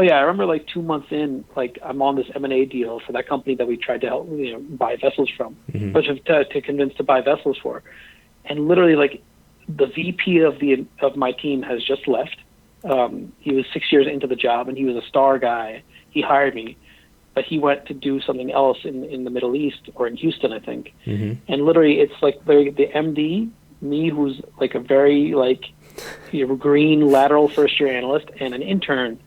Oh yeah, I remember like 2 months in, like I'm on this M&A deal for that company that we tried to help, buy vessels from, but to convince to buy vessels for, and literally like the VP of my team has just left. He was 6 years into the job and he was a star guy. He hired me, but he went to do something else in the Middle East or in Houston, I think. And literally, it's like the MD, me, who's like a very like green lateral first year analyst, and an intern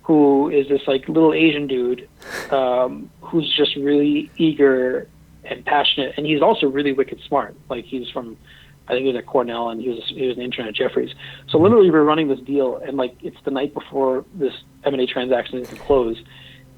who is this like little Asian dude who's just really eager and passionate, and he's also really wicked smart. Like he's from, I think he was at Cornell, and he was an intern at Jeffries. So literally, we're running this deal, and like it's the night before this M&A transaction is to close,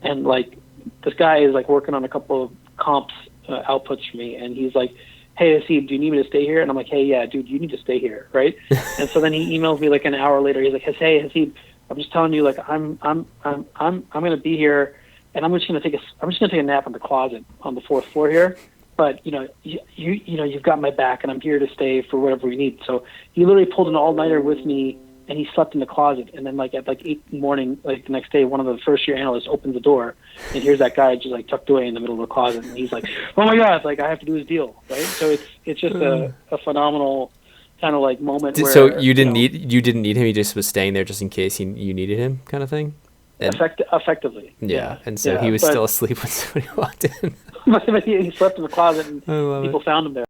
and like this guy is like working on a couple of comps outputs for me, and he's like, "Hey, Hasib, do you need me to stay here?" And I'm like, "Hey, yeah, dude, you need to stay here, right?" And so then he emails me like an hour later. He's like, "Hey, Hasib, I'm just telling you, like I'm gonna be here, and I'm just gonna take a nap in the closet on the 4th floor here. But you've got my back, and I'm here to stay for whatever we need." So he literally pulled an all-nighter with me, and he slept in the closet. And then like at like 8 in the morning, like the next day, one of the first-year analysts opens the door, and here's that guy just like tucked away in the middle of the closet, and he's like, "Oh my God, like I have to do his deal," right? So it's just a phenomenal kind of like moment. So you didn't need him. He just was staying there just in case you needed him, kind of thing. Effectively. Yeah. And so he was still asleep when somebody walked in. He slept in the closet, and people found him there.